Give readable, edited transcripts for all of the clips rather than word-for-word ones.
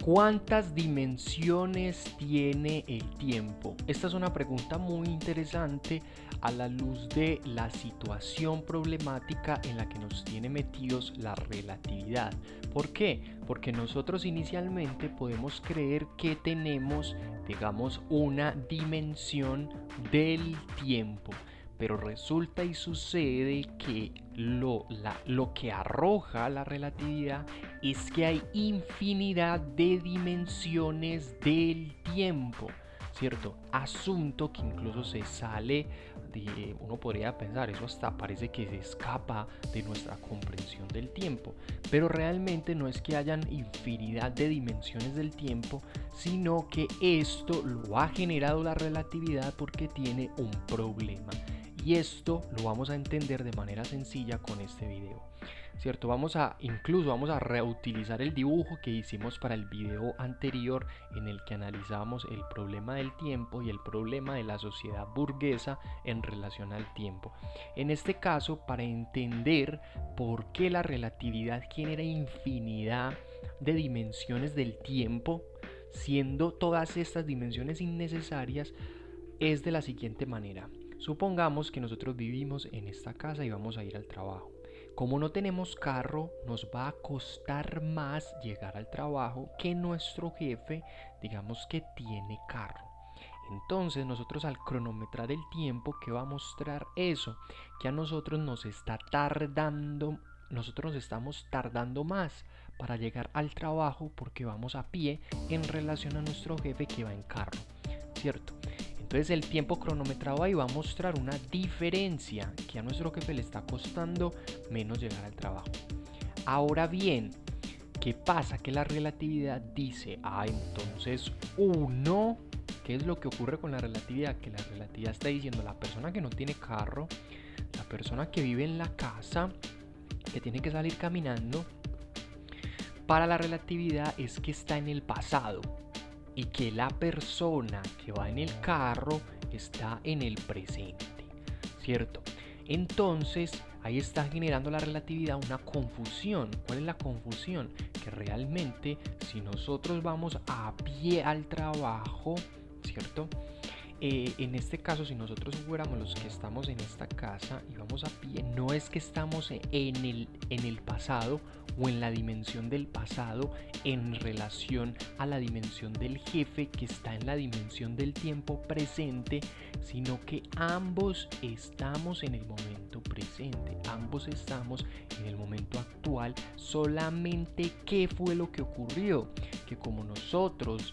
¿Cuántas dimensiones tiene el tiempo? Esta es una pregunta muy interesante a la luz de la situación problemática en la que nos tiene metidos la relatividad. ¿Por qué? Porque nosotros inicialmente podemos creer que tenemos, digamos, una dimensión del tiempo. Pero resulta y sucede que lo que arroja la relatividad es que hay infinidad de dimensiones del tiempo, ¿cierto? Asunto que incluso se sale de, uno podría pensar, eso hasta parece que se escapa de nuestra comprensión del tiempo, pero realmente no es que hayan infinidad de dimensiones del tiempo, sino que esto lo ha generado la relatividad porque tiene un problema. Y esto lo vamos a entender de manera sencilla con este video, ¿cierto? Vamos a reutilizar el dibujo que hicimos para el video anterior en el que analizábamos el problema del tiempo y el problema de la sociedad burguesa en relación al tiempo. En este caso, para entender por qué la relatividad genera infinidad de dimensiones del tiempo, siendo todas estas dimensiones innecesarias, es de la siguiente manera. Supongamos que nosotros vivimos en esta casa y vamos a ir al trabajo. Como no tenemos carro, nos va a costar más llegar al trabajo que nuestro jefe, digamos que tiene carro. Entonces nosotros al cronometrar el tiempo, ¿qué va a mostrar eso? Que a nosotros nos estamos tardando más para llegar al trabajo porque vamos a pie en relación a nuestro jefe que va en carro, ¿cierto? Entonces el tiempo cronometrado ahí va a mostrar una diferencia, que a nuestro jefe le está costando menos llegar al trabajo. Ahora bien, ¿qué pasa? Que la relatividad dice, entonces ¿qué es lo que ocurre con la relatividad? Que la relatividad está diciendo la persona que no tiene carro, la persona que vive en la casa, que tiene que salir caminando, para la relatividad es que está en el pasado, y que la persona que va en el carro está en el presente, ¿cierto? Entonces ahí está generando la relatividad una confusión. ¿Cuál es la confusión? Que realmente si nosotros vamos a pie al trabajo, ¿cierto? En este caso, si nosotros fuéramos los que estamos en esta casa y vamos a pie, no es que estamos en el pasado o en la dimensión del pasado en relación a la dimensión del jefe que está en la dimensión del tiempo presente, sino que ambos estamos en el momento presente, ambos estamos en el momento actual, solamente ¿qué fue lo que ocurrió? Que como nosotros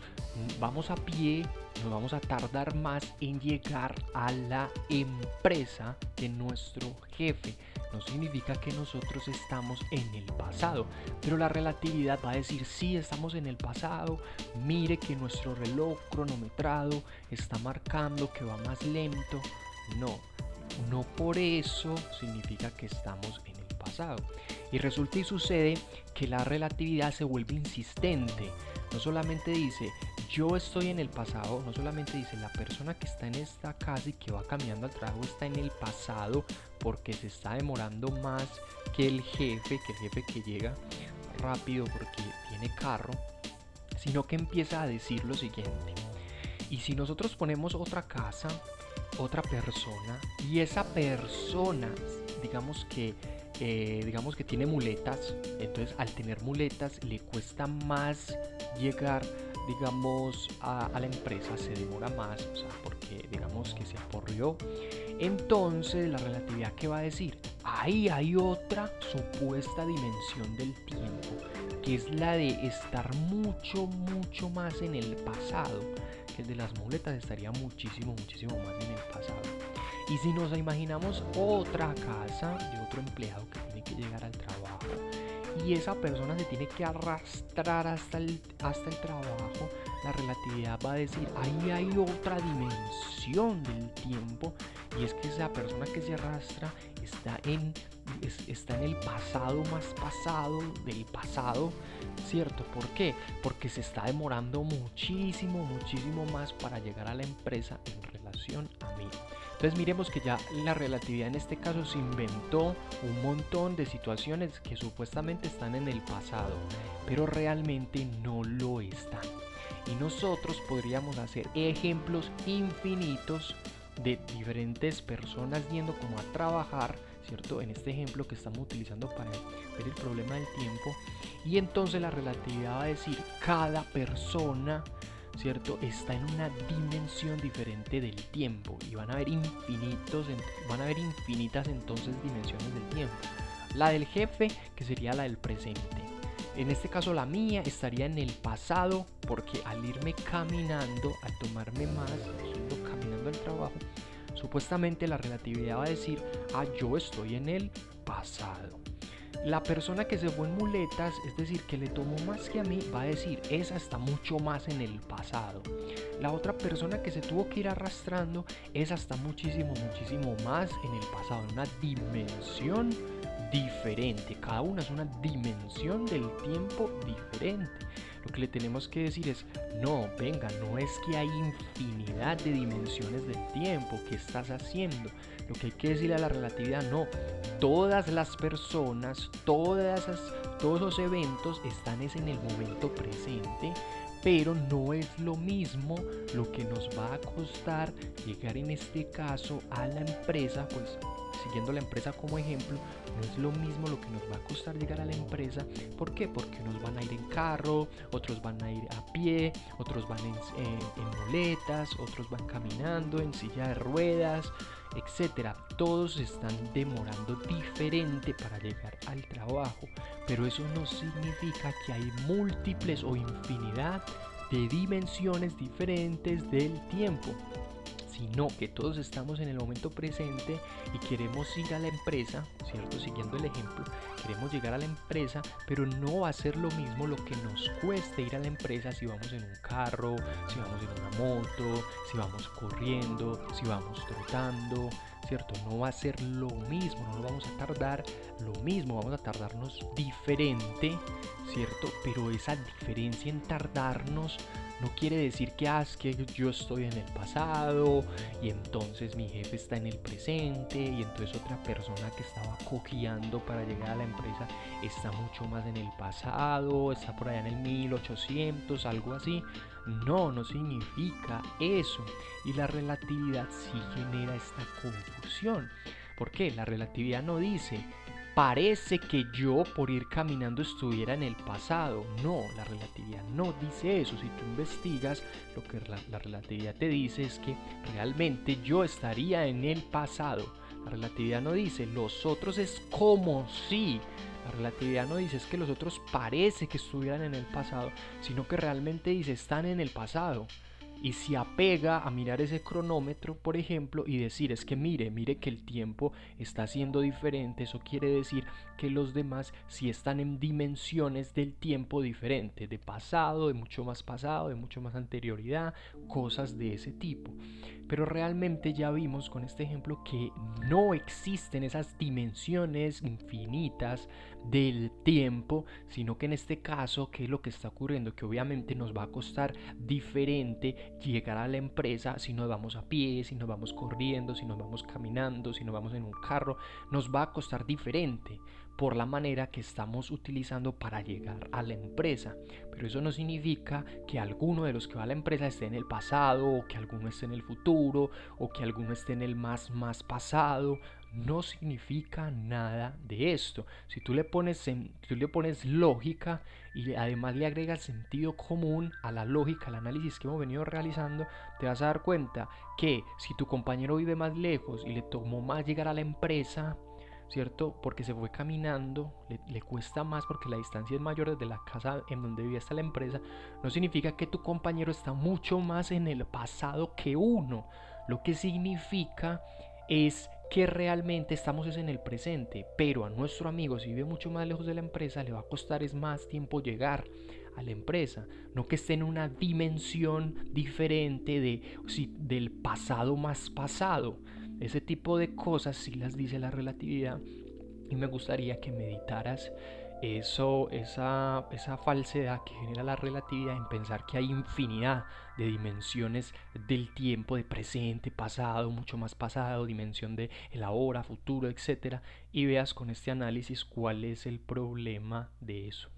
vamos a pie, nos vamos a tardar más en llegar a la empresa que nuestro jefe. No significa que nosotros estamos en el pasado, pero la relatividad va a decir sí, estamos en el pasado, mire que nuestro reloj cronometrado está marcando que va más lento. No por eso significa que estamos en el pasado. Y resulta y sucede que la relatividad se vuelve insistente. No solamente dice yo estoy en el pasado, no solamente dice la persona que está en esta casa y que va caminando al trabajo está en el pasado porque se está demorando más que el jefe que llega rápido porque tiene carro, sino que empieza a decir lo siguiente: y si nosotros ponemos otra casa, otra persona, y esa persona digamos que tiene muletas, entonces al tener muletas le cuesta más llegar, digamos, a la empresa, se demora más, o sea, porque digamos que se aporrió. Entonces la relatividad, ¿qué va a decir? Ahí hay otra supuesta dimensión del tiempo, que es la de estar mucho más en el pasado, que el de las muletas estaría muchísimo más en el pasado. Y si nos imaginamos otra casa de otro empleado que tiene que llegar al trabajo y esa persona se tiene que arrastrar hasta el trabajo, la relatividad va a decir ahí hay otra dimensión del tiempo, y es que esa persona que se arrastra está en el pasado más pasado del pasado, ¿cierto? ¿Por qué? Porque se está demorando muchísimo más para llegar a la empresa en relación a mí. Entonces miremos que ya la relatividad en este caso se inventó un montón de situaciones que supuestamente están en el pasado, pero realmente no lo están. Y nosotros podríamos hacer ejemplos infinitos de diferentes personas yendo como a trabajar, ¿cierto? En este ejemplo que estamos utilizando para ver el problema del tiempo. Y entonces la relatividad va a decir cada persona, ¿cierto? Está en una dimensión diferente del tiempo y van a haber infinitas entonces dimensiones del tiempo. La del jefe, que sería la del presente. En este caso la mía estaría en el pasado, porque al irme caminando, al tomarme más, yendo caminando al trabajo, supuestamente la relatividad va a decir, yo estoy en el pasado. La persona que se fue en muletas, es decir, que le tomó más que a mí, va a decir, esa está mucho más en el pasado. La otra persona que se tuvo que ir arrastrando, esa está muchísimo más en el pasado, en una dimensión diferente. Cada una es una dimensión del tiempo diferente. Lo que le tenemos que decir es, no, venga, no es que hay infinidad de dimensiones del tiempo. ¿Qué estás haciendo? Lo que hay que decirle a la relatividad, no, todas las personas, todos los eventos están en el momento presente, pero no es lo mismo lo que nos va a costar llegar en este caso a la empresa, pues siguiendo la empresa como ejemplo, no es lo mismo lo que nos va a costar llegar a la empresa. ¿Por qué? Porque unos van a ir en carro, otros van a ir a pie, otros van en muletas, otros van caminando, en silla de ruedas, etcétera. Todos están demorando diferente para llegar al trabajo, pero eso no significa que hay múltiples o infinidad de dimensiones diferentes del tiempo, sino que todos estamos en el momento presente y queremos ir a la empresa, ¿cierto? Siguiendo el ejemplo, queremos llegar a la empresa, pero no va a ser lo mismo lo que nos cueste ir a la empresa si vamos en un carro, si vamos en una moto, si vamos corriendo, si vamos trotando, ¿cierto? No va a ser lo mismo, no nos vamos a tardar lo mismo, vamos a tardarnos diferente, ¿cierto? Pero esa diferencia en tardarnos no quiere decir que es que yo estoy en el pasado y entonces mi jefe está en el presente y entonces otra persona que estaba cojeando para llegar a la empresa está mucho más en el pasado, está por allá en el 1800, algo así. No, no significa eso. Y la relatividad sí genera esta confusión. ¿Por qué? La relatividad no dice parece que yo por ir caminando estuviera en el pasado. No, la relatividad no dice eso. Si tú investigas, lo que la relatividad te dice es que realmente yo estaría en el pasado. La relatividad no dice los otros es como si. La relatividad no dice es que los otros parece que estuvieran en el pasado, sino que realmente dice están en el pasado. Y se apega a mirar ese cronómetro, por ejemplo, y decir es que mire que el tiempo está siendo diferente. Eso quiere decir que los demás sí están en dimensiones del tiempo diferente, de pasado, de mucho más anterioridad, cosas de ese tipo. Pero realmente ya vimos con este ejemplo que no existen esas dimensiones infinitas del tiempo, sino que en este caso, ¿qué es lo que está ocurriendo? Que obviamente nos va a costar diferente llegar a la empresa si nos vamos a pie, si nos vamos corriendo, si nos vamos caminando, si nos vamos en un carro, nos va a costar diferente por la manera que estamos utilizando para llegar a la empresa. Pero eso no significa que alguno de los que va a la empresa esté en el pasado, o que alguno esté en el futuro, o que alguno esté en el más pasado. No significa nada de esto. Si tú le pones lógica y además le agregas sentido común a la lógica, al análisis que hemos venido realizando, te vas a dar cuenta que si tu compañero vive más lejos y le tomó más llegar a la empresa, ¿cierto? Porque se fue caminando, le cuesta más porque la distancia es mayor desde la casa en donde vivía hasta la empresa, no significa que tu compañero está mucho más en el pasado que uno. Lo que significa es que realmente estamos en el presente, pero a nuestro amigo, si vive mucho más lejos de la empresa, le va a costar más tiempo llegar a la empresa, no que esté en una dimensión diferente del pasado más pasado. Ese tipo de cosas sí las dice la relatividad y me gustaría que meditaras esa falsedad que genera la relatividad en pensar que hay infinidad de dimensiones del tiempo, de presente, pasado, mucho más pasado, dimensión de el ahora, futuro, etcétera, y veas con este análisis cuál es el problema de eso.